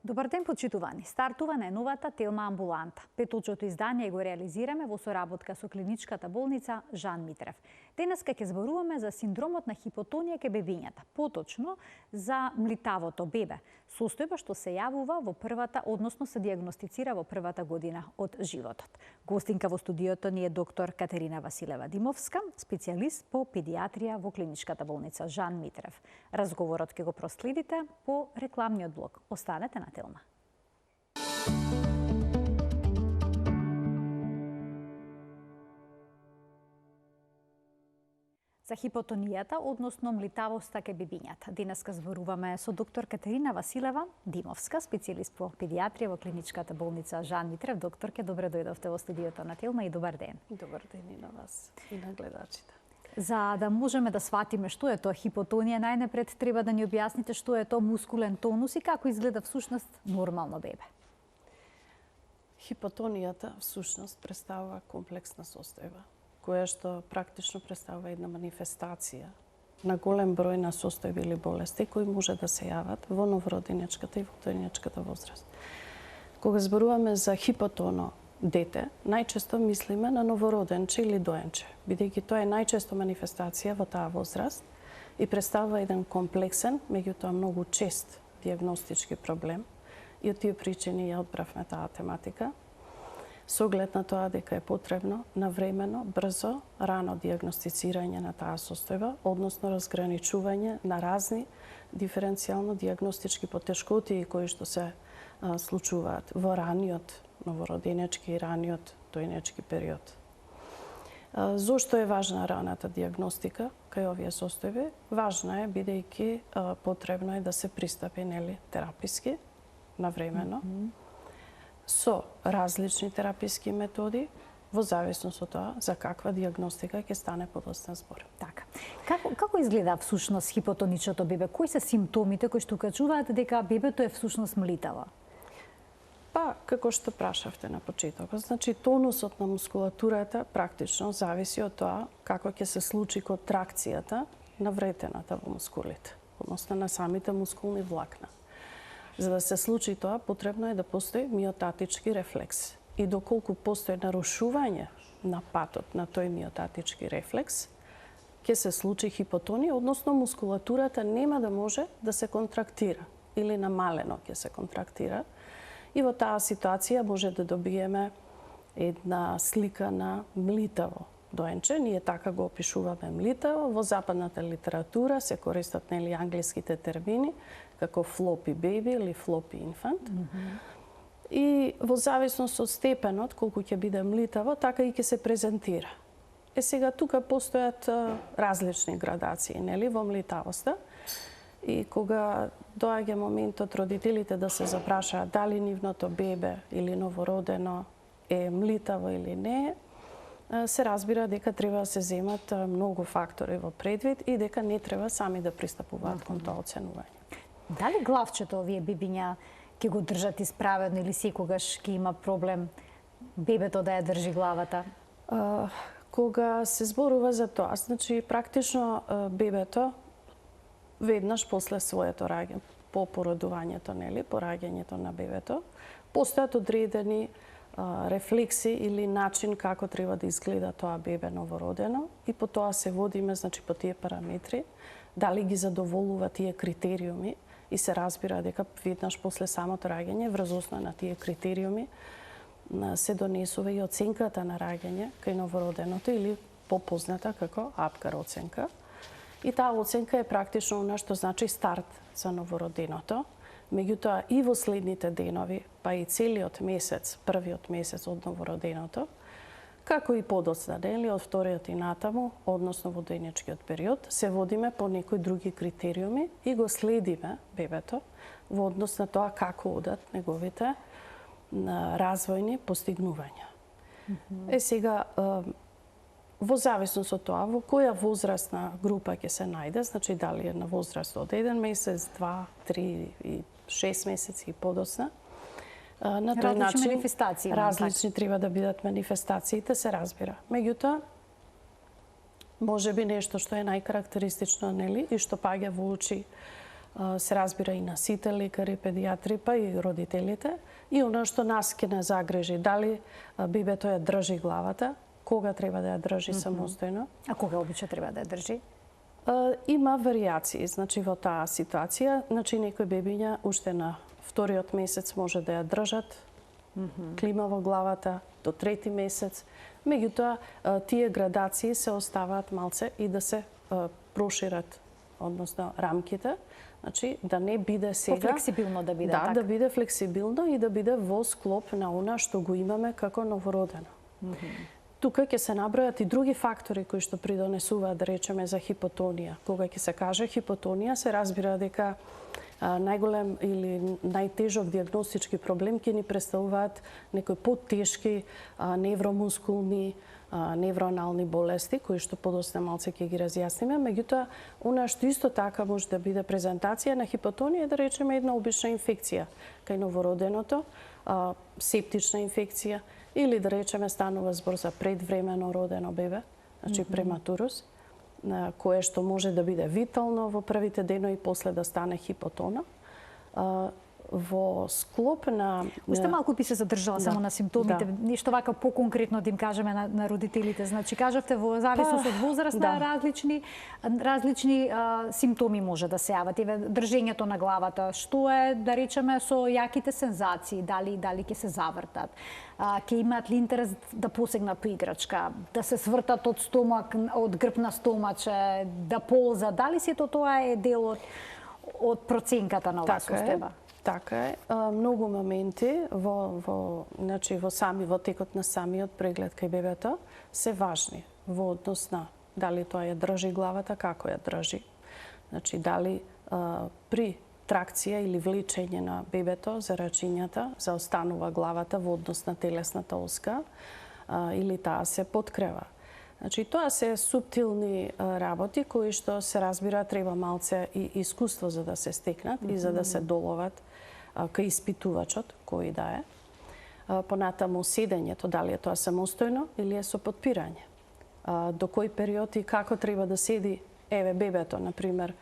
Добар ден, почитувани. Стартува најновата Телма амбуланта. Петолчото издание го реализираме во соработка со клиничката болница Жан Митрев. Денеска ќе зборуваме за синдромот на хипотонија кај бебињата, поточно за млитавото бебе, состојба што се јавува во првата, односно се дијагностицира во првата година од животот. Гостинка во студиото ни е доктор Катерина Василева Димовска, специјалист по педиатрија во клиничката болница Жан Митрев. Разговорот ќе го проследите по рекламниот блок. Останете на Телма. За хипотонијата, односно млитавоста кај бебињата. Денеска зборуваме со доктор Катерина Василева Димовска, специјалист по педиатрија во клиничката болница Жан Митрев. Докторке, добре дојдовте во студиото на Телма и добар ден. Добар ден и на вас и на гледачите. За да можеме да сватиме што е тоа хипотонија, најнапред треба да ни објасните што е тоа мускулен тонус и како изгледа всушност нормално бебе. Хипотонијата всушност представува комплексна состојба, која што практично представува една манифестација на голем број на состојби или болести кои може да се јават во новороденечката и во дојнечката возраст. Кога зборуваме за хипотоно дете, најчесто мислиме на новороденче или доенче, бидејќи тоа е најчесто манифестација во таа возраст и представува еден комплексен, меѓутоа многу чест дијагностички проблем. И од тие причини ја одбравме таа тематика, со оглед на тоа дека е потребно навремено, брзо, рано дијагностицирање на таа состојба, односно разграничување на разни диференцијално дијагностички потешкоти кои што се случуваат во раниот новороденечки и раниот дојнечки период. Зошто е важна раната дијагностика кај овие состојби? Важна е бидејќи потребно е да се пристапи тераписки навремено со различни тераписки методи во зависност од тоа за каква дијагностика ќе стане подоцна збор. Така. Како изгледа всушност хипотоничното бебе? Кои се симптомите кои што укажуваат дека бебето е всушност млитаво? Па, како што прашавте на почетокот, значи тонусот на мускулатурата практично зависи од тоа како ќе се случи контракцијата на вретената во мускулите, односно на самите мускулни влакна. За да се случи тоа, потребно е да постои миотатички рефлекс. И доколку постои нарушување на патот на тој миотатички рефлекс, ќе се случи хипотонија, односно мускулатурата нема да може да се контрактира или намалено ќе се контрактира. И во таа ситуација може да добиеме една слика на млитаво доенче. Ние така го опишуваме млитаво. Во западната литература се користат англиските термини како floppy baby или floppy infant. И во зависност од степенот колку ќе биде млитаво, така и ќе се презентира. Сега тука постојат различни градации, во млитавоста. И кога доаѓа моментот родителите да се запрашаат дали нивното бебе или новородено е млитаво или не, се разбира дека треба да се земат многу фактори во предвид и дека не треба сами да пристапуваат кон тоа оценување. Дали главчето овие бебиња ќе го држат исправено или секогаш ќе има проблем бебето да ја држи главата? Кога се зборува за тоа, значи практично бебето веднаш после своето раѓање, по породувањето, по раѓањето на бебето, постојат одредени рефлекси или начин како треба да изгледа тоа бебе новородено и по тоа се водиме, значи по тие параметри, дали ги задоволува тие критериуми и се разбира дека веднаш после самото раѓање, врз основа на тие критериуми, се донесува и оценката на раѓање кај новороденото или попозната како Апгар оценка. И таа оценка е практично она што значи старт за новороденото. Меѓутоа и во следните денови, па и целиот месец, првиот месец од новороденото, како и подоцна, од вториот и натаму, односно во дојнечкиот период, се водиме по некои други критериуми и го следиме бебето во однос на тоа како одат неговите развојни постигнувања. Сега, во зависност од тоа, во која возрастна група ќе се најде, значи дали е на возраст од 1 месец, 2, 3 и 6 месеци и подоцна, на тој начин различни треба да бидат манифестациите, се разбира. Меѓутоа, може би нешто што е најкарактеристично, и што паѓа во очи се разбира и на сите лекари, педиатри, па и родителите. И оно што нас ке не загрижи, дали бебето ја држи главата, кога треба да ја држи самостојно. А кога обично треба да ја држи? Има варијации, значи во таа ситуација, значи некои бебиња уште на вториот месец може да ја држат, клима во главата, до трети месец. Меѓутоа, тие градации се оставаат малце и да се прошират, односно рамките, значи да не биде сега... Флексибилно да биде, така? Да биде флексибилно и да биде во склоп на она што го имаме како новородено. Тука ќе се набројат и други фактори кои што придонесуваат, да речеме, за хипотонија. Кога ќе се каже хипотонија, се разбира дека најголем или најтежок диагностички проблем ќе ни представуваат некои поттешки невромускулни, невроанални болести, кои што подосна малце ќе ги разјасниме. Меѓутоа, она што исто така може да биде презентација на хипотонија, да речеме една обична инфекција кај новороденото, септична инфекција, или да речеме станува збор за предвремено родено бебе, значи прематурус, кое што може да биде витално во првите денови и после да стане хипотона. Во склоп на... Уште малку би се задржала само на симптомите, нешто вака поконкретно да им кажеме на родителите. Значи, кажавте во зависност од возраста различни симптоми може да се јават. Еве, држењето на главата, што е, да речеме, со јаките сензации, дали ќе се завртат, ќе имаат ли интерес да посегнат по играчка, да се свртат од стомак, од грб на стомаче, да ползат, дали сето тоа е дел од проценката на оваа состојба? Така е. Многу моменти значи во текот на самиот преглед кај бебето се важни во однос на дали тоа ја држи главата, како ја држи. Значи дали при тракција или влечење на бебето за рачињата заостанува главата во однос на телесната оска или таа се подкрива. Значи, тоа се суптилни работи кои што се разбира треба малце и искуство за да се стекнат и за да се доловат кај испитувачот, кој да е. Понатаму седењето, дали е тоа самостојно или е со подпирање. До кој период и како треба да седи бебето, например,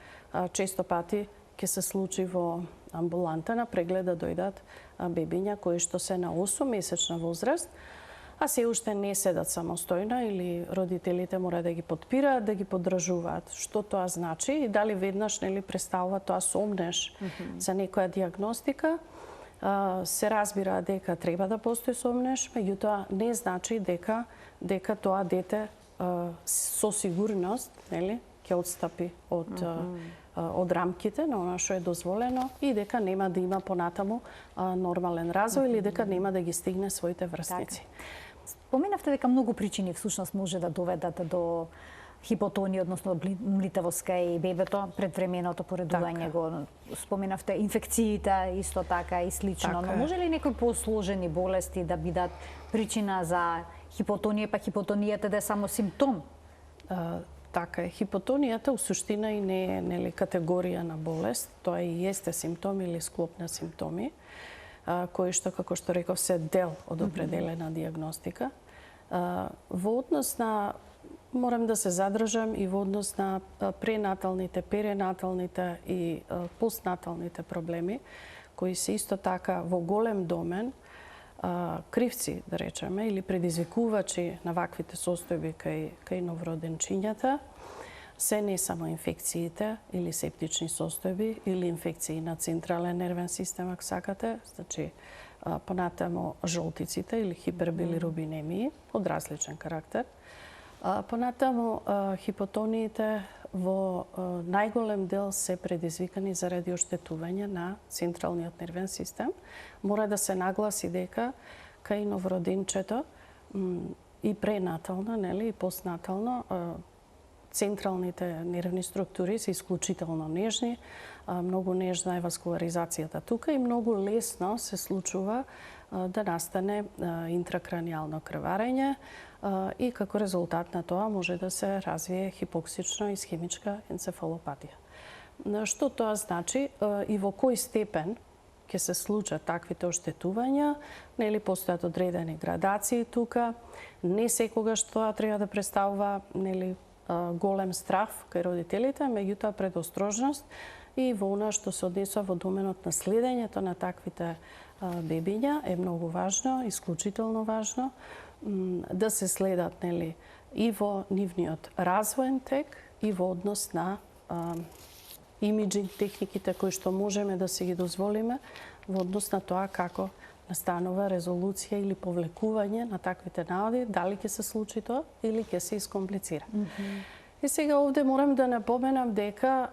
често пати ќе се случи во амбуланта на преглед да дојдат бебиња кои што се на 8-месечна возраст, а се уште не седат самостојно или родителите мора да ги подпираат, да ги поддржуваат. Што тоа значи и дали веднаш представува тоа сомнеш за некоја диагностика, се разбира дека треба да постои сомнеш, меѓутоа не значи дека тоа дете со сигурност, ќе отстапи од рамките на она што е дозволено и дека нема да има понатаму нормален развој или дека нема да ги стигне своите врсници. Споменавте дека многу причини всушност може да доведат до хипотонија, односно млитавост кај бебето, предвременото поредување го споменавте, инфекциите исто така и слично, но може ли некои посложени болести да бидат причина за хипотонија, па хипотонијата да е само симптом? Така е, хипотонијата у суштина и не е категорија на болест, тоа и есте симптом или склоп на симптоми, кои што, како што реков, се дел од определена диагностика. Во однос на, морам да се задржам и во однос на пренаталните, перинаталните и постнаталните проблеми, кои се исто така во голем домен кривци, да речеме, или предизвикувачи на ваквите состојби кај новороденчињата, се не само инфекциите или септични состојби или инфекции на централен нервен систем, ако сакате, значи понатаму жолтиците или хипербилирубинемии од различен карактер. Понатаму хипотониите во најголем дел се предизвикани заради оштетување на централниот нервен систем. Мора да се нагласи дека кај новороденчето и пренатално, и постнатално, централните нервни структури се исклучително нежни, многу нежна е васкуларизацијата тука и многу лесно се случува да настане интракранијално крварење и како резултат на тоа може да се развие хипоксична исхемичка енцефалопатија. Што тоа значи и во кој степен ќе се случат таквите оштетувања, постојат одредени градации тука, не секогаш тоа треба да представува голем страв кај родителите, меѓутоа предострожност и во она што се однесува во доменот на следењето на таквите бебиња е многу важно, исклучително важно, да се следат нели и во нивниот развоен тек и во однос на имиджинг техниките кои што можеме да се ги дозволиме во однос на тоа како настанува резолуција или повлекување на таквите наводи, дали ќе се случи тоа или ќе се искомплицира. И сега овде морам да напоменам дека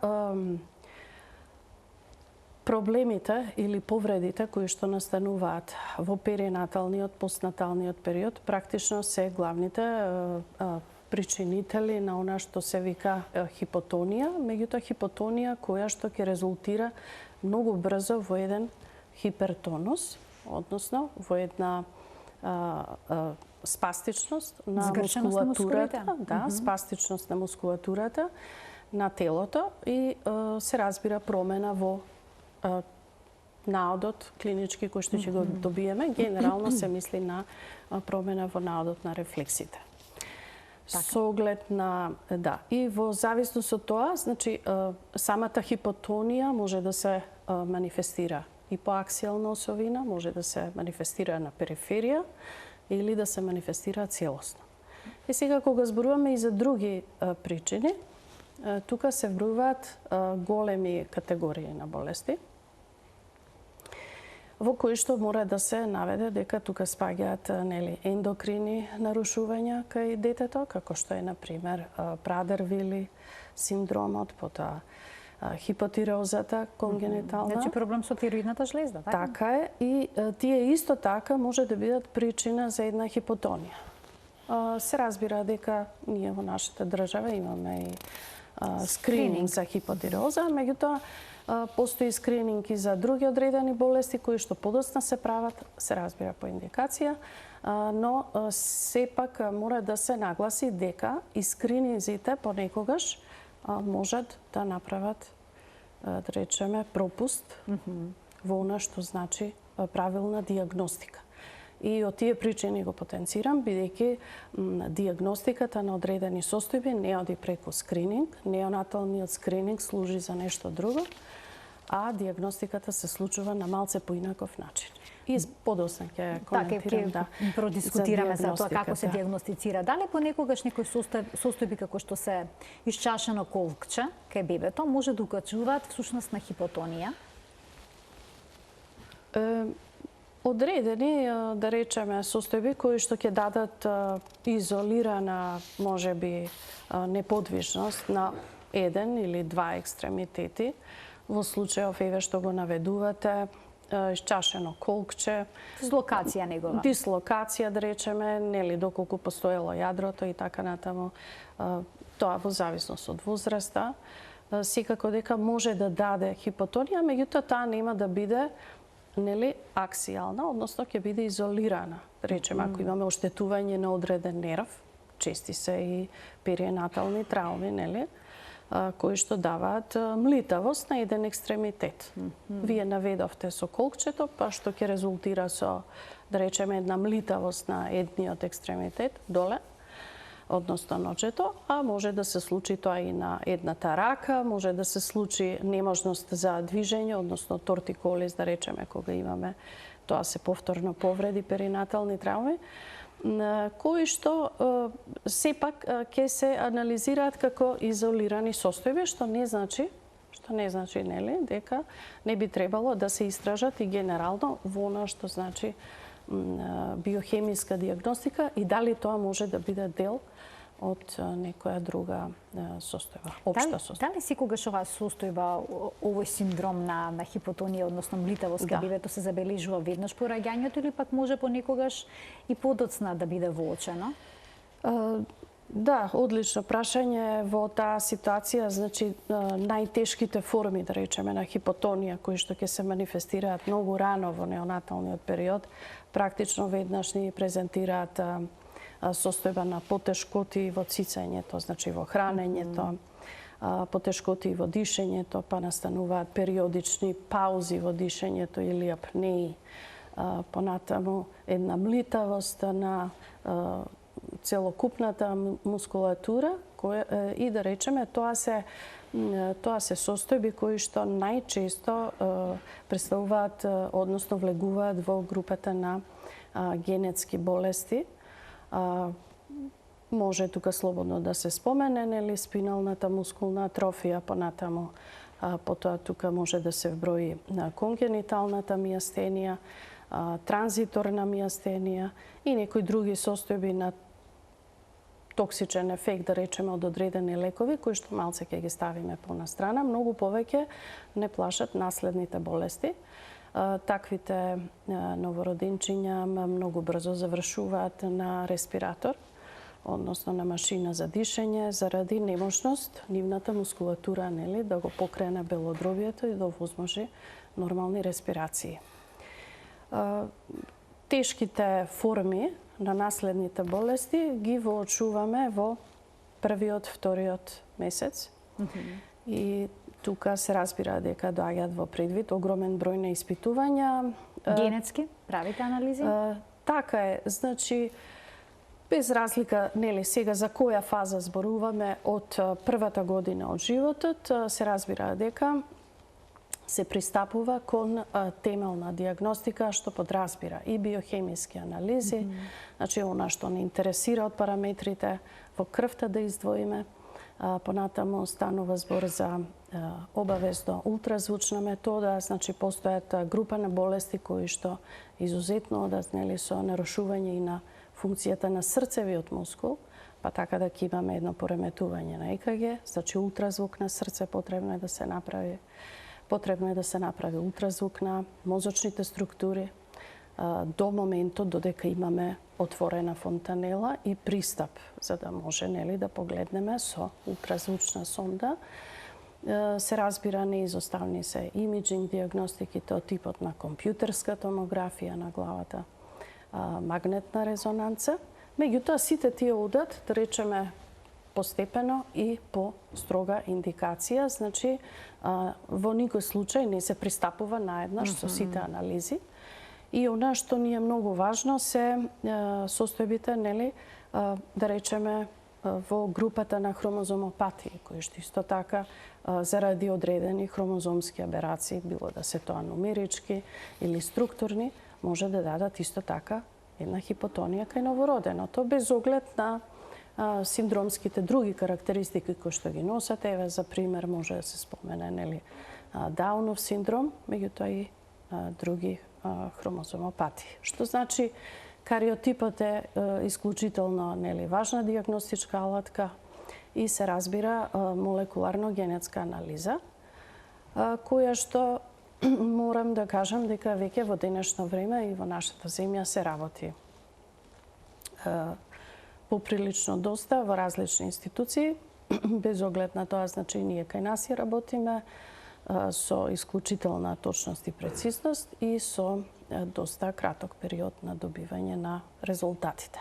проблемите или повредите кои што настануваат во перинаталниот, постнаталниот период практично се главните причинители на она што се вика хипотонија, меѓутоа хипотонија која што ќе резултира многу брзо во еден хипертонус, односно во една спастичност на мускулатурата, спастичност на мускулатурата на телото и се разбира промена во наодот клинички кој што ќе го добиеме. Генерално се мисли на промена во наодот на рефлексите. Со оглед на и во зависност од тоа, значи самата хипотонија може да се манифестира и по аксијална осовина, може да се манифестира на периферија или да се манифестира целосно. И сега кога зборуваме и за други причини, тука се вбројуваат големи категории на болести, во кои што мора да се наведе дека тука спаѓаат нели ендокрини нарушувања кај детето, како што е на пример Прадер-Вили синдромот, потоа хипотирозата конгенитална. Значи проблем со тироидната жлезда, така? Така е, и тие исто така може да бидат причина за една хипотонија. Се разбира дека ние во нашата држава имаме и скрининг за хипотироза, меѓутоа постои скрининг и за други одредени болести кои што подоцна се прават, се разбира по индикација, но сепак мора да се нагласи дека и скрининзите понекогаш можат да направат, да речеме, пропуст во она што значи правилна диагностика. И од тие причини го потенцирам, бидејќи диагностиката на одредени состојби не оди преку скрининг, неонаталниот скрининг служи за нешто друго, а диагностиката се случува на малце поинаков начин. И подоцна ќе коментирам, така, продискутираме за тоа како се диагностицира. Дали понекогаш некои состојби како што се исчашено колкче кај бебето може да укажуваат всушност на хипотонија? Одредени, да речеме, состојби кои што ќе дадат изолирана, можеби, неподвижност на еден или два екстремитети, во случајов еве што го наведувате, исчашено колкче, дислокација негова. Дислокација, да речеме, нели доколку постоело јадрото и така натаму, тоа во зависност од возраста, секако дека може да даде хипотонија, меѓутоа таа нема да биде нели аксијална, односно ќе биде изолирана. Да речеме, ако имаме оштетување на одреден нерв, чести се и перинатални трауми, нели, кои што даваат млитавост на еден екстремитет. Вие наведовте со колкчето, па што ќе резултира со, да речеме, една млитавост на едниот екстремитет доле, односно ноќето, а може да се случи тоа и на едната рака, може да се случи неможност за движење, односно тортиколиз, да речеме, кога имаме тоа се повторно повреди, перинатални трауми, кои што сепак ќе се анализираат како изолирани состојби, што не значи нели дека не би требало да се истражат и генерално во она што значи биохемиска диагностика и дали тоа може да биде дел од некоја друга состојба, општа состојба. Дали секогаш оваа состојба, овој синдром на хипотонија, односно млитавост кај бебето се забележува веднаш по раѓањето или пак може понекогаш и подоцна да биде воочено? Да, одлично прашање во таа ситуација, значи најтешките форми, да речеме, на хипотонија кои што ќе се манифестираат многу рано во неонаталниот период, практично веднаш ни презентираат состојба на потешкоти во цицањето, значи во хранењето, потешкоти во дишењето, па настануваат периодични паузи во дишењето или апнеи, понатаму една млитавост на целокупната мускулатура и да речеме тоа се состојби кои што најчесто представуваат, односно влегуваат во групата на генетски болести. Може тука слободно да се спомене, нели, спиналната мускулна атрофија, понатаму, потоа тука може да се вброи на конгениталната мијастенија, транзиторна мијастенија и некои други состојби на токсичен ефект, да речеме, од одредени лекови, кои што малце ќе ги ставиме понастрана. Многу повеќе не плашат наследните болести. Таквите новородинчиња многу брзо завршуваат на респиратор, односно на машина за дишење, заради немошност нивната мускулатура, нели, да го покрене белодробието и да овозможи нормални респирации. Тешките форми на наследните болести ги воочуваме во првиот, вториот месец. И тука се разбира дека доаѓаат во предвид огромен број на испитувања. Генетски правите анализи? Така е, значи без разлика, нели, сега за која фаза зборуваме, од првата година од животот, се разбира дека се пристапува кон темелна диагностика што подразбира и биохемиски анализи, значи она што не интересира од параметрите во крвта да издвоиме. Понатаму станува збор за обавезно ултразвучна метода, значи постојат група на болести кои што изузетно одат, нели, со нарушување и на функцијата на срцевиот мускул, па така да ќе имаме едно пореметување на ЕКГ, значи ултразвук на срце потребно е да се направи. Потребно е да се направи ултразвук на мозочните структури до моментот додека имаме отворена фонтанела и пристап, за да може, нели, да погледнеме со ултразвучна сонда. Се разбира, неизоставни се имиджинг диагностиките од типот на компјутерска томографија на главата, магнетна резонанца. Меѓутоа, сите тие одат, да речеме, постепено и по строга индикација, значи во никој случај не се пристапува наеднаш со сите анализи. И она што ни е многу важно се состојбите, нели, да речеме, во групата на хромозомопатии, кои што исто така заради одредени хромозомски аберации, било да се тоа нумерички или структурни, може да дадат исто така една хипотонија кај новороденото, без оглед на синдромските други карактеристики кои што ги носат. Еве, за пример може да се спомене, нели, Даунов синдром, меѓутоа и други хромозомопатии. Што значи кариотипот е исклучително, нели, важна диагностичка алатка и се разбира молекуларно-генетска анализа, која што морам да кажам дека веќе во денешно време и во нашата земја се работи поприлично доста во различни институции, без оглед на тоа, значи ние кај нас и работиме со исклучителна точност и прецизност и со доста краток период на добивање на резултатите.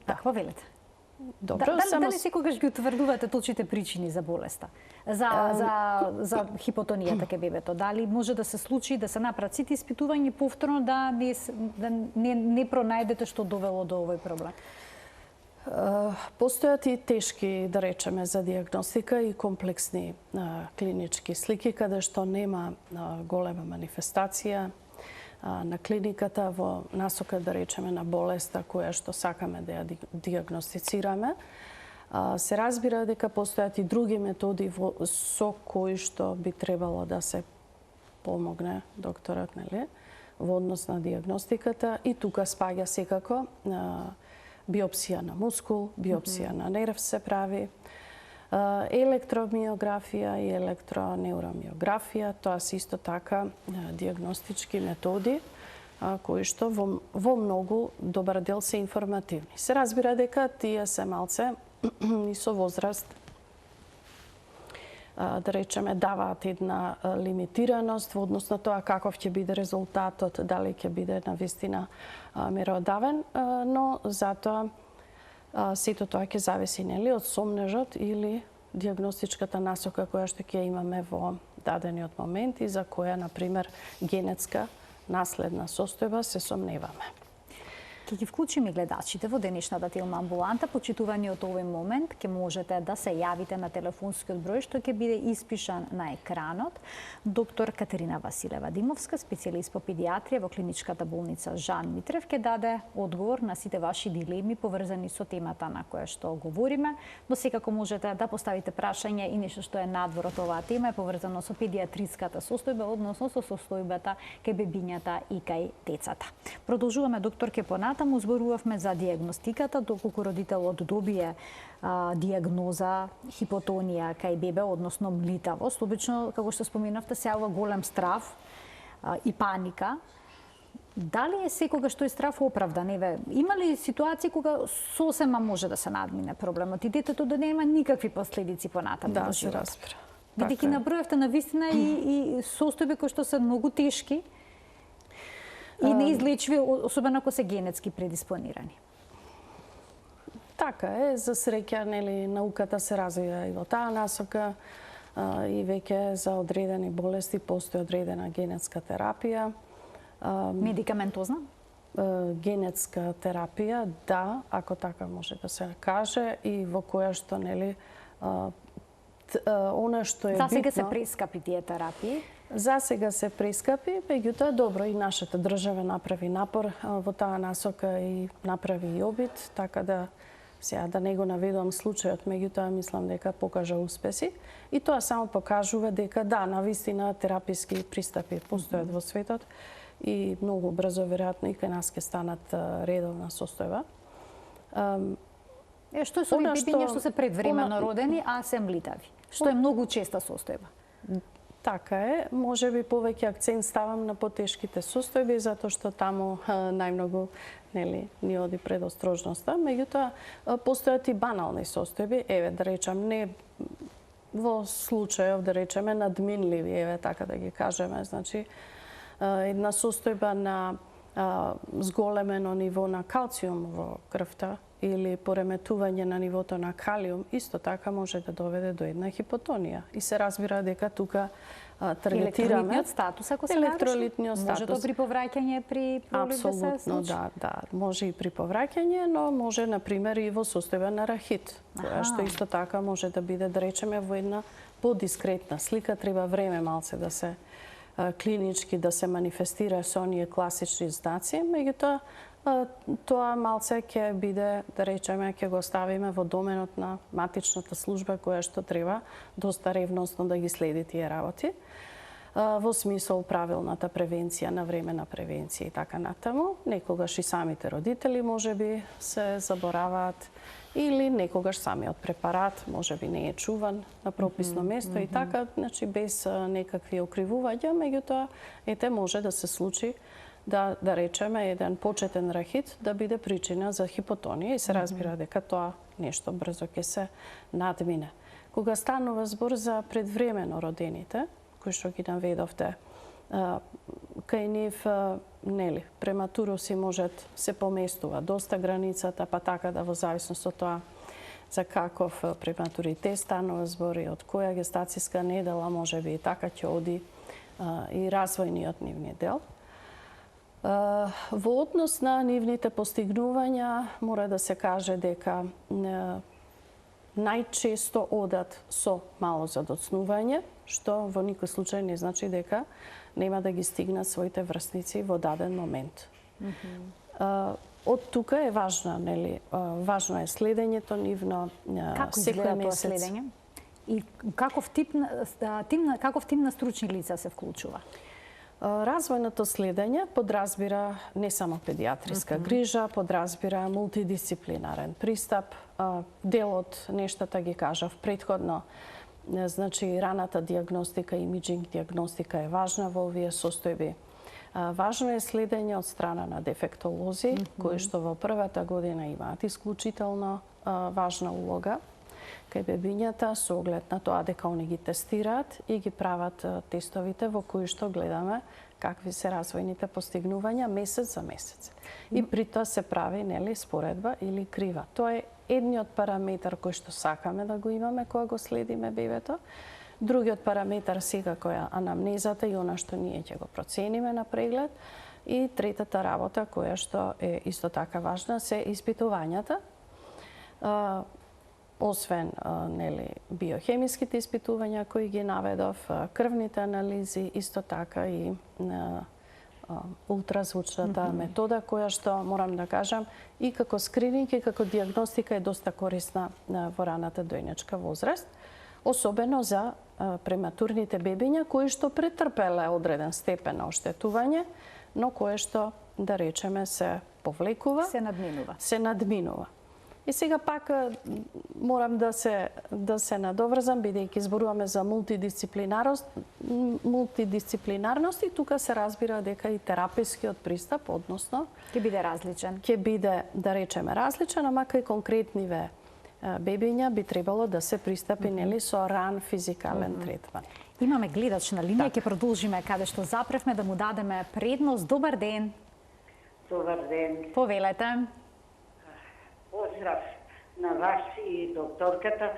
Какво велите? Добро, дали секогаш ги утврдувате точните причини за болеста? За хипотонијата кај бебето? Дали може да се случи да се направат сите испитувања и повторно да не пронајдете што довело до овој проблем? Постојат и тешки, да речеме, за диагностика и комплексни клинички слики, каде што нема голема манифестација на клиниката во насока, да речеме, на болеста која што сакаме да ја диагностицираме. Се разбира дека постојат и други методи со кои што би требало да се помогне докторот, нели, во однос на диагностиката, и тука спаѓа секако биопсија на мускул, биопсија на нерв се прави, електромиографија и електронеуромиографија, тоа се исто така диагностички методи кои што во многу добар дел се информативни. Се разбира дека тие се малце и со возраст, да речеме, даваат една лимитираност во однос на тоа каков ќе биде резултатот, дали ќе биде навистина меродавен, но затоа сето тоа ќе зависи, нели, од сомнежот или диагностичката насока која што ќе имаме во дадениот момент и за која, например, генетска наследна состојба се сомневаме. ќе ги вклучиме и гледачите во денешната Телма амбуланта. Почитувани од овој момент ќе можете да се јавите на телефонскиот број што ќе биде испишан на екранот. Доктор Катерина Василева Димовска, специјалист по педиатрија во клиничката болница Жан Митрев, ќе даде одговор на сите ваши дилеми поврзани со темата на која што говориме. Но секако можете да поставите прашање и нешто што е надвор од оваа тема е поврзано со педиатриската состојба, односно со состојбата кај бебињата и кај децата. Продолжуваме, докторке, понатаму. Зборувавме за диагностиката, доколку родителот добие диагноза хипотонија кај бебе, односно млитавост. Обично, како што споменавте, се јавува голем страв и паника. Дали е секогаш тој страв оправдан? Има ли ситуации кога сосема може да се надмине проблемот и детето да нема никакви последици понатаму во животот? Да, се разбира. Бидејќи наброевте на вистина и состојби кои што се многу тешки и неизлечиви, особено ако се генетски предиспонирани. Така е, за среќа, нели, науката се развива и во таа насока и веќе за одредени болести постои одредена генетска терапија. Медикаментозна? Генетска терапија, да, ако така може да се каже, и во која што, нели, она што е битно... За сега се прескапи тие терапии? За сега се прескапи, меѓутоа добро и нашата држава направи напор во таа насока и направи и обид, така да сега да не го наведувам случајот, меѓутоа мислам дека покажа успеси и тоа само покажува дека да, навистина тераписки пристапи постојат во светот и многу брзо веројатно и кај нас ќе станат редовна состојба. Што е со овие бебиња што се предвремено родени, а се млитави? Што е многу честа состојба? Така е, може би повеќе акцент ставам на потешките состојби, затоа што таму најмногу, нели, ни оди предострожноста, меѓутоа постојат и банални состојби, да речам, не во случајов, да речеме, надминливи, така да ги кажеме, значи, една состојба на зголемено ниво на калциум во крвта или пореметување на нивото на калиум, исто така може да доведе до една хипотонија. И се разбира дека тука таргетираме електролитниот статус, ако се електролитниот статус. Може тоа при повраќање при пролив да се случи? Апсолутно, да, може и при повраќање, но може, например, и во состојба на рахит, која што исто така може да биде, да речеме, во една подискретна слика. Треба време малце да се клинички да се манифестира со оние класични знаци, меѓутоа тоа малце ќе биде, да речеме, ќе го ставиме во доменот на матичната служба која што треба доста ревностно да ги следи тие работи. Во смисол правилната превенција, навремена превенција и така натаму. Некогаш и самите родители можеби се забораваат или некогаш самиот препарат можеби не е чуван на прописно место и така, значи без некакви окривувања, меѓутоа ете може да се случи да речеме еден почетен рахит да биде причина за хипотонија и се разбира дека тоа нешто брзо ќе се надмине. Кога станува збор за предвремено родените, кои што ги наведовте, кај нив, нели, прематуроси можат се поместува доста границата, па така да во зависност од тоа за каков прематуритет станува збор и од која гестацијска недела можеби и така ќе оди и развојниот нивни дел. Во однос на нивните постигнувања мора да се каже дека најчесто одат со мало задоцнување, што во никој случај не значи дека нема да ги стигнат своите врсници во даден момент. Од тука е важна, нели, важно е следењето нивно секој месец. Како изгледа тоа следење? И каков тим на стручни лица се вклучува? Развојното следење подразбира не само педиатриска грижа, подразбира мултидисциплинарен пристап. Дел од нештата ги кажав претходно. Значи, раната диагностика, имиджинг диагностика е важна во овие состојби. Важно е следење од страна на дефектолози, кои што во првата година имаат исклучително важна улога кај бебињата со оглед на тоа дека они ги тестираат и ги прават тестовите во кои што гледаме какви се развојните постигнувања месец за месец. И при тоа се прави, нели, споредба или крива. Тоа е едниот параметар кој што сакаме да го имаме кога го следиме бебето, Другиот параметар секако е анамнезата и она што ние ќе го процениме на преглед. И третата работа, која што е исто така важна, се испитувањата. Освен биохемиските испитувања кои ги наведов, крвните анализи, исто така и ултразвучната метода, која што, морам да кажам, и како скрининг и како диагностика е доста корисна во раната дојнечка возраст, особено за прематурните бебиња кои што претрпеле одреден степен на оштетување, но кое што, да речеме, се повлекува, се надминува. И сега пак морам да се надоврзам, бидејќи зборуваме за мултидисциплинарност, и тука се разбира дека и терапискиот пристап, односно ќе биде различен. Ќе биде, да речеме, различен, ама кај конкретниве бебиња би требало да се пристапи нели со ран физикален третман. Имаме гледач на линија, ќе продолжиме каде што запревме, да му дадеме предност. Добар ден. Добар ден. Повелете. Поздрав на вас и докторката.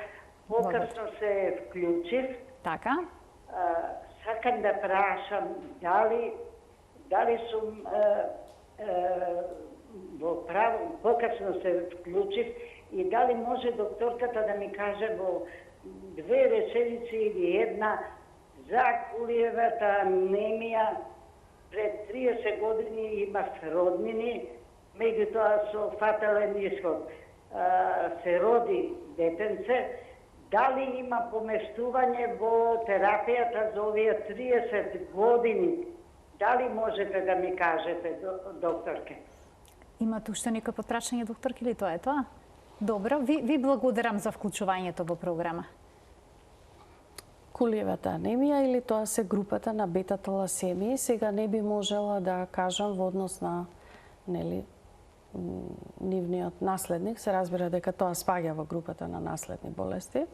Покасно се вклучив. Така. Сакам да прашам дали сум во право, покасно се вклучив, и дали може докторката да ми каже во 2 реченици или една за кулиевата анемија. Пред 30 години имав роднини, меѓутоа со фатален исход. Се роди детенце. Дали има помештување во терапијата за овие 30 години? Дали можете да ми кажете, докторке? Имате уште некој потпрашање, докторке, или тоа е тоа? Добро, ви благодарам за вклучувањето во програма. Кулиевата анемија или тоа се групата на бета-таласемии, сега не би можела да кажам во однос на нивниот наследник, се разбира дека тоа спаѓа во групата на наследни болести,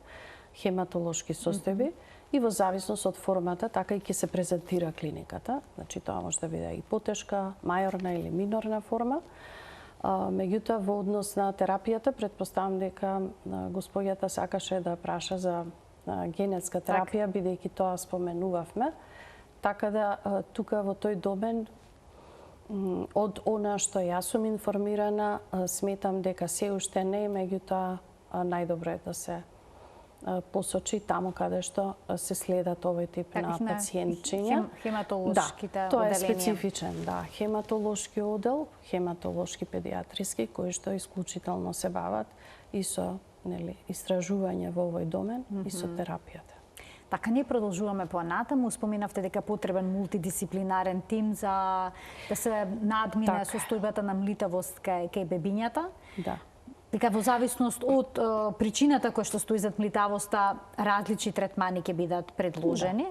хематолошки состојби, и во зависност од формата, така и ќе се презентира клиниката. Значи тоа може да биде и потешка, мајорна или минорна форма. Меѓутоа, во однос на терапијата, предпоставам дека господјата сакаше да праша за генетска терапија, бидејќи тоа споменувавме. Така да, тука во тој домен, од она што јас сум информирана, сметам дека се уште не, меѓутоа најдобро е да се посочи таму каде што се следат овој тип на пациентчиња. Хематолошките оделенија. Тоа е специфичен, хематолошки одел, хематолошки педиатриски, кои што исклучително се бават и со истражување во овој домен и со терапијата. Така, ние продолжуваме понатаму. Споменавте дека потребен мултидисциплинарен тим за да се надмине состојбата на млитавост кај бебињата. Да. Дека во зависност од причината која што стои зад млитавоста, различни третмани ќе бидат предложени.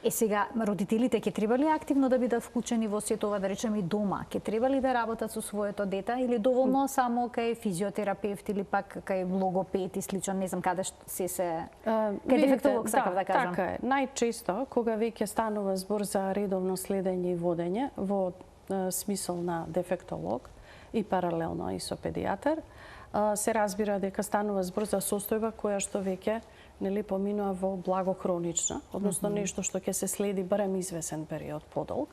Сега, родителите ќе требали активно да бидат вклучени во сето ова, да речеме и дома? Ќе требали да работат со своето дете или доволно само кај физиотерапевт или пак кај логопед и слично, не знам каде се кај дефектолог, сакав да кажам. Така е. Најчесто кога веќе станува збор за редовно следење и водење во смисол на дефектолог и паралелно и со педијатар, се разбира дека станува збор за состојба која што веќе поминува во благохронична, односно нешто што ќе се следи барем извесен период подолг.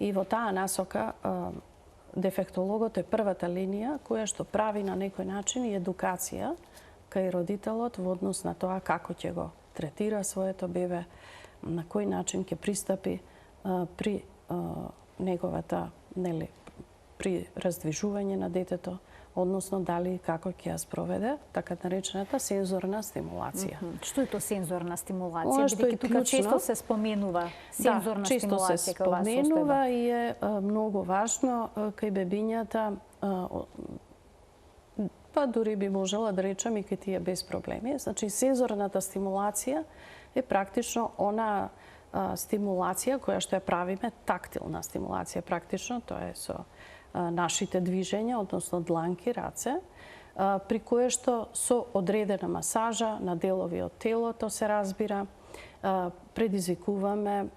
И во таа насока дефектологот е првата линија која што прави на некој начин и едукација кај родителот во однос на тоа како ќе го третира своето бебе, на кој начин ќе пристапи при неговата при раздвижување на детето, односно дали и како ќе ја спроведе така наречената сензорна стимулација. Што е тоа сензорна стимулација? Бидејќи тука често се споменува сензорна стимулација кај оваа состојба. Често се споменува и е многу важно кај бебињата, па дури би можела да речам и кај тие без проблеми. Значи, сензорната стимулација е практично она стимулација која што ја правиме, тактилна стимулација практично, тоа е со нашите движења, односно дланки, раце, при кое што со одредена масажа на делови од телото се разбира, предизвикуваме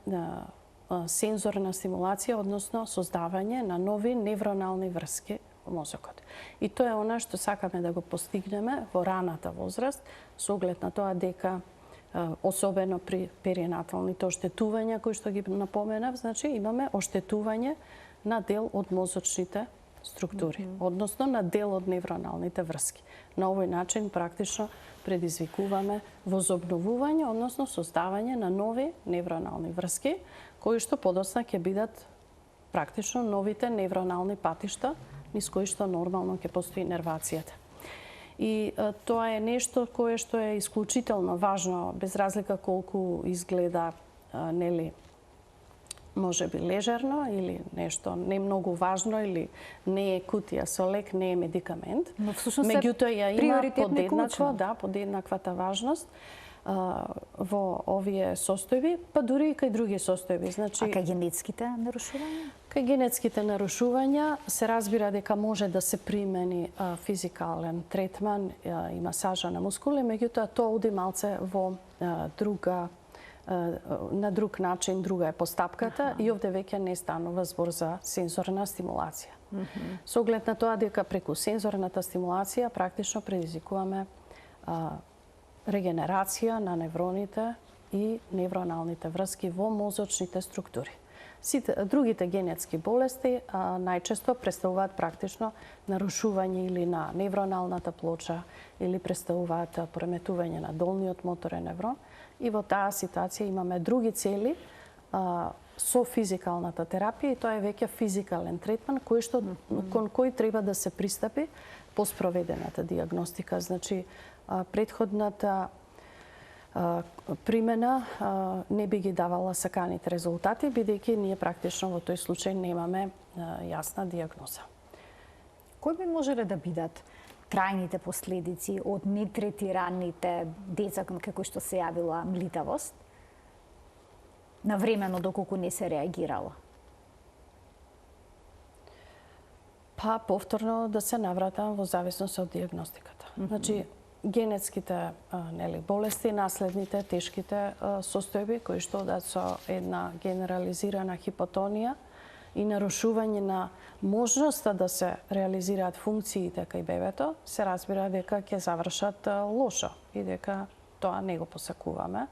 сензорна стимулација, односно создавање на нови невронални врски во мозокот. И тоа е она што сакаме да го постигнеме во раната возраст, со оглед на тоа дека особено при перинаталните оштетувања, кои што ги напоменав, значи имаме оштетување на дел од мозочните структури, односно на дел од невроналните врски. На овој начин практично предизвикуваме возобновување, односно создавање на нови невронални врски, кои што подоцна ќе бидат практично новите невронални патишта низ кои што нормално ќе постои нервацијата. И тоа е нешто кое што е исклучително важно, без разлика колку изгледа, нели, може би лежерно или нешто не многу важно или не е кутија со лек, не е медикамент. Но всушност меѓутоа ја има приоритетно подеднаквата важност во овие состојби, па дури и кај други состојби. Значи, а кај генетските нарушувања? Кај генетските нарушувања се разбира дека може да се примени физикален третман и масажа на мускули, меѓутоа тоа оди малце во на друг начин, друга е постапката и овде веќе не станува збор за сензорна стимулација. Со оглед на тоа дека преку сензорната стимулација практично предизвикуваме регенерација на невроните и невроналните врски во мозочните структури. Другите генетски болести најчесто представуваат практично нарушување или на невроналната плоча или представуваат пореметување на долниот моторен неврон. И во таа ситуација имаме други цели со физикалната терапија и тоа е веќе физикален третман кон кој треба да се пристапи по спроведената диагностика. Значи, претходната примена не би ги давала саканите резултати, бидејќи ние практично во тој случај немаме јасна диагноза. Кои би можеле да бидат трајните последици од нетретираните деца кај кои што се јавила млитавост, навремено доколку не се реагирала? Па повторно да се навратам во зависност од диагностиката. Значи, генетските болести, наследните, тешките состојби кои што одат со една генерализирана хипотонија и нарушување на можноста да се реализираат функциите кај бебето, се разбира дека ќе завршат лошо и дека тоа не го посакуваме.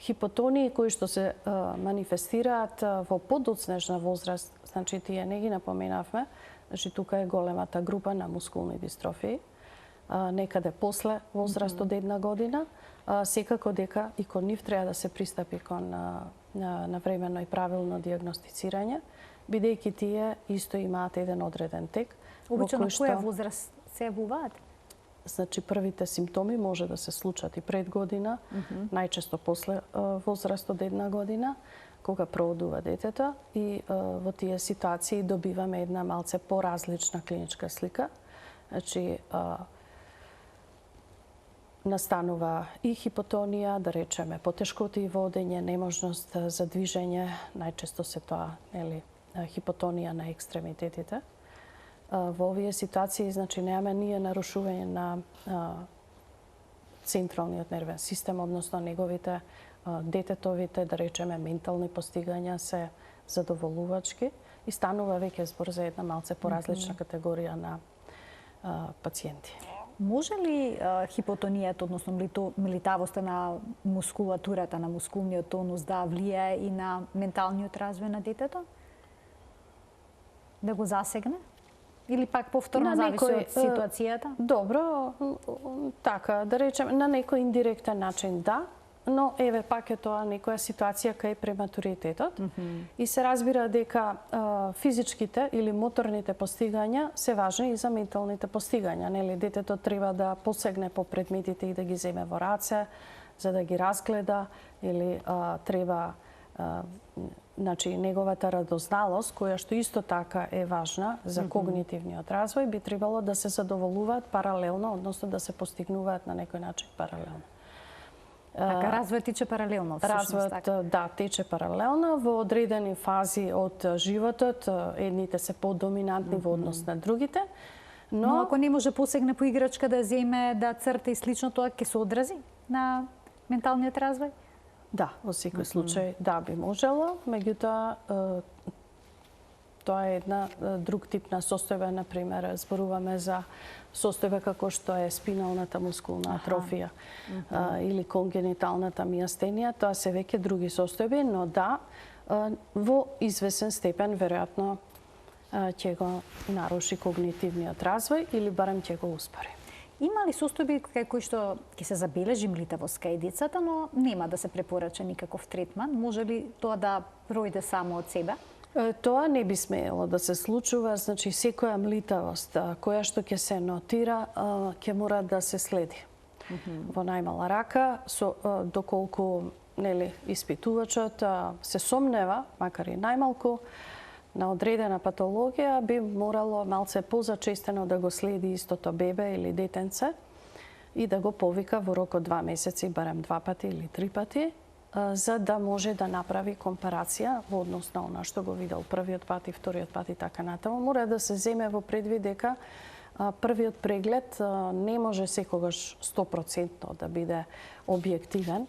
Хипотонии кои што се манифестираат во подоцнежна возраст, значи тие не ги напоменавме, значи тука е големата група на мускулни дистрофии, некаде после возраст од 1 година, секако дека и кон нив треба да се пристапи кон навремено и правилно диагностицирање, бидејќи тие исто имаат еден одреден тек. Обично на која возраст се јавуваат? Значи, првите симптоми може да се случат и пред година, најчесто после возраст од 1 година, кога проодува детето и во тие ситуации добиваме една малце поразлична клиничка слика. Значи, настанува и хипотонија, да речеме, потешкоти во одење, неможност за движење, најчесто се тоа, хипотонија на екстремитетите. Во овие ситуации, значи, немаме ние нарушување на централниот нервен систем, односно неговите дететовите, да речеме, ментални постигања се задоволувачки и станува веќе збор за една малце поразлична категорија на пациенти. Може ли хипотонијата, односно млитавоста на мускулатурата, на мускулниот тонус да влијае и на менталниот развој на детето? Да го засегне? Или пак повторно зависи од ситуацијата? Добро, така, да речем, на некој индиректен начин да, но еве пак е тоа некоја ситуација кај прематуритетот и се разбира дека физичките или моторните постигања се важни и за менталните постигања. Нели, детето треба да посегне по предметите и да ги земе во раце, за да ги разгледа, или треба значи, неговата радозналост, која што исто така е важна за когнитивниот развој, би требало да се задоволуваат паралелно, односно да се постигнуваат на некој начин паралелно. Така, развојот тече паралелно, всушност, развојот, така? Да, тече паралелно. Во одредени фази од животот, едните се подоминантни во однос на другите, но ако не може посегне по играчка да земе, да црта и слично, тоа ќе се одрази на менталниот развој? Да, во секој случај да би можело, меѓутоа Тоа е една друг тип на состојба, на пример, зборуваме за состојба како што е спиналната мускулна атрофија или конгениталната мијастенија, тоа се веќе други состојби, но да, во извесен степен веројатно ќе го наруши когнитивниот развој или барем ќе го успори. Има ли состојби кај кои што ќе се забележи млитавост кај децата, но нема да се препорача никаков третман? Може ли тоа да пројде само од себе? Тоа не би смеело да се случува, значи секоја млитавост која што ќе се нотира, ќе мора да се следи. Во најмала рака, доколку испитувачот се сомнева, макар и најмалку, на одредена патологија, би морало малце позачестено да го следи истото бебе или детенце и да го повика во рок од 2 месеци, барем 2 пати или 3 пати, за да може да направи компарација во однос на она што го видел првиот пат и вториот пат и така натаму. Мора да се земе во предвид дека првиот преглед не може секогаш 100% да биде објективен.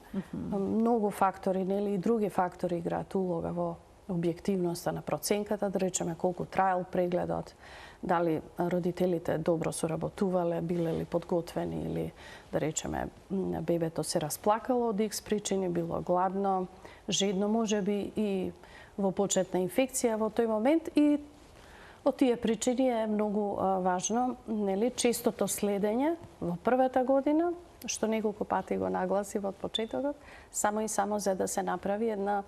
Многу фактори, и други фактори играат улога во објективноста на проценката, да речеме колку траел прегледот, дали родителите добро соработувале, биле ли подготвени или, да речеме, бебето се расплакало од X причини, било гладно, жедно, можеби и во почетна инфекција во тој момент, и од тие причини е многу важно, честото следење во првата година, што неколку пати го нагласи од почетокот, само и само за да се направи една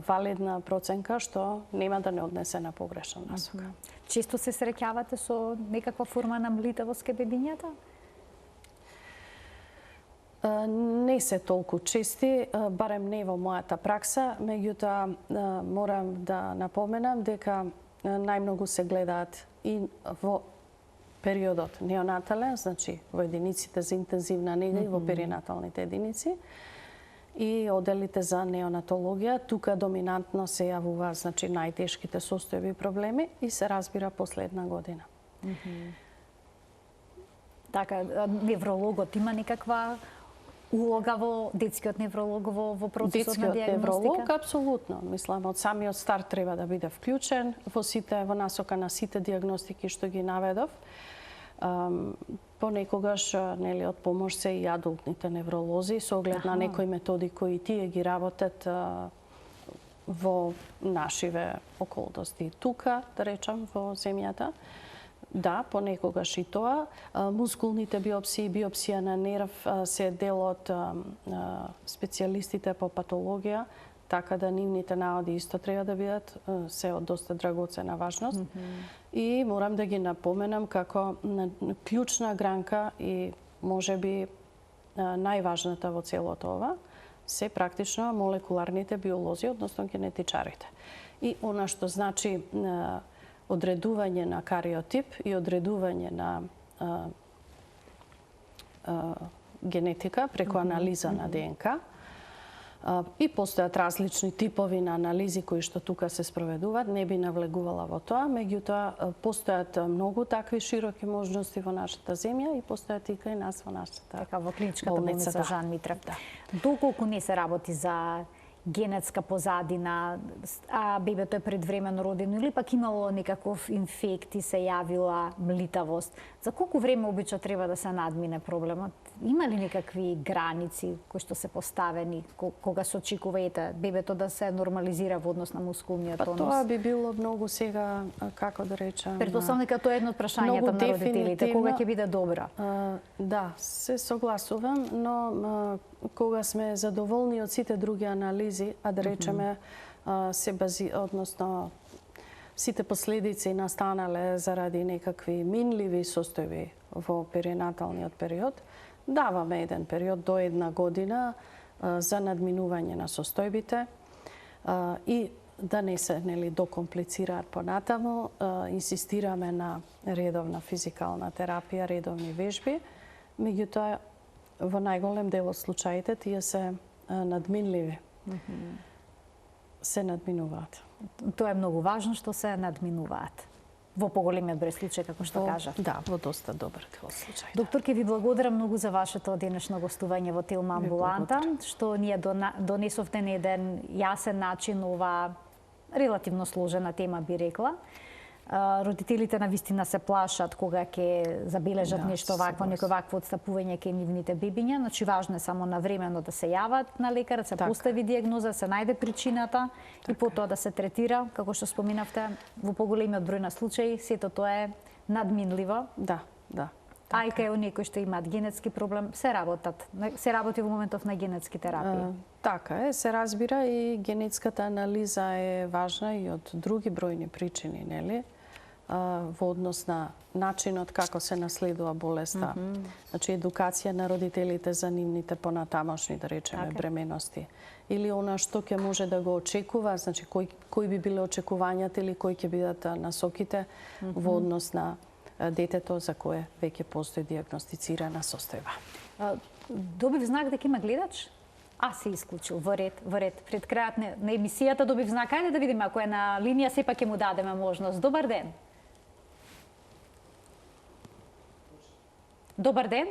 валидна проценка што нема да не однесе на погрешна насока. Често се среќавате со некаква форма на млитавост кај бебињата? Не се толку чести, барем не во мојата пракса, меѓутоа морам да напоменам дека најмногу се гледаат и во периодот неонатален, значи во единиците за интензивна нега и во перинаталните единици, и оделите за неонатологија. Тука доминантно се јавува, значи, најтешките состојби и проблеми и се разбира последна година. Така, неврологот има некаква улога во детскиот невролог во процесот на диагностика? Детскиот невролог, апсолутно. Мислам, од самиот старт треба да биде вклучен во насока на сите диагностики што ги наведов. Понекогаш од помош се и адултните невролози со оглед на некои методи кои тие ги работат во нашиве околности тука, да речам, во земјата. Да, понекогаш и тоа. Мускулните биопсии, биопсија на нерв се дел од специјалистите по патологија, така да нивните наводи исто треба да бидат се од доста драгоцена важност. И морам да ги напоменам како клучна гранка и можеби најважната во целото ова се практично молекуларните биолози, односно генетичарите. И она што значи одредување на кариотип и одредување на генетика преку анализа на ДНК. И постојат различни типови на анализи кои што тука се спроведуваат, не би навлегувала во тоа, меѓутоа постојат многу такви широки можности во нашата земја и постојат и кај нас во нашата така, во клиничката болница Жан Митрев. Доколку не се работи за генетска позадина, а бебето е предвремено родено или пак имало некаков инфект и се јавила млитавост, за колку време обично треба да се надмине проблемот? Има ли некакви граници кои што се поставени кога се очекува бебето да се нормализира во однос на мускулниот тонус? Тоа би било многу сега, како да речам... Претпоставам дека тоа е едно од прашањата на родителите. Кога ќе биде добра? Да, се согласувам, но кога сме задоволни од сите други анализи, а да речеме се односно сите последици настанале заради некакви минливи состојби во перинаталниот период, даваме еден период до 1 година за надминување на состојбите и да не се докомплицираат понатаму. Инсистираме на редовна физикална терапија, редовни вежби, меѓутоа во најголем дел од случаите тие се надминливи. Се надминуваат. Тоа е многу важно што се надминуваат. Во поголемиот број случаи, како што кажав. Да, во доста добар дел случаи. Доктор, ке ви благодарам многу за вашето денешно гостување во Телма амбуланта, што ние донесовте на еден јасен начин ова релативно сложена тема, би рекла. Родителите на вистина се плашат кога ќе забележат нешто вакво, некој вакво отстапување кај нивните бебиња. Значи важно е само навремено да се јават на лекар, да се постави дијагноза, се најде причината и потоа да се третира, како што споминавте, во поголемиот број на случаи, сето тоа е надминливо. Да. А и кај оние кои што имаат генетски проблем, се работи во моментов на генетски терапии. Така е, се разбира и генетската анализа е важна и од други бројни причини, нели? Во однос на начинот како се наследува болеста. Значи, едукација на родителите за нивните понатамошни, да речеме, бременности. Или она што ќе може да го очекува, значи, кои би биле очекувањата или кои ќе бидат насоките во однос на детето за кое веќе постои дијагностицирана состојба. Добив знак дека има гледач? Се исклучил во ред. Пред крајот на емисијата добив знак. Ајде да видиме ако е на линија, сепак ќе му дадеме можност. Добар ден. Добар ден.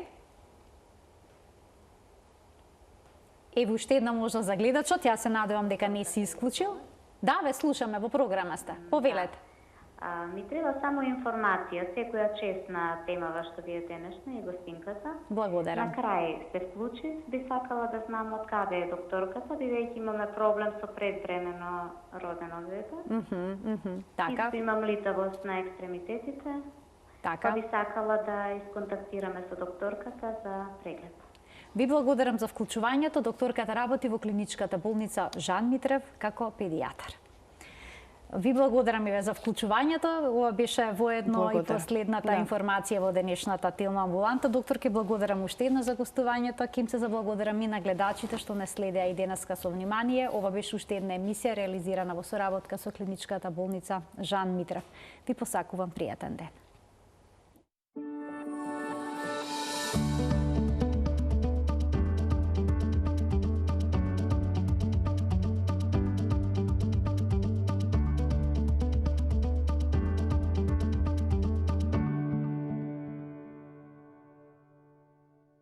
Ево уште една можност за гледачот. Ја се надевам дека не си исклучил. Да, ве слушаме, во програма сте. Повелете. Ми треба само информација, секоја чест на темава што ви е денешна и гостинката. Благодарам. На крај се вклучив, би сакала да знам од каде е докторката, бидејќи имаме проблем со предвремено родено дете. Така. Исто имам литавост на екстремитетите. Така. Би сакала да исконтактираме со докторката за преглед. Ви благодарам за вклучувањето. Докторката работи во клиничката болница Жан Митрев како педијатар. Ви благодарам и за вклучувањето. Ова беше воедно и последната информација во денешната Телма амбуланта. Докторке, благодарам уште едно за гостувањето. Ким се заблагодарам и на гледачите што не следеа и денеска со внимание. Ова беше уште една емисија реализирана во соработка со клиничката болница Жан Митрев. Ви посакувам пријатен ден.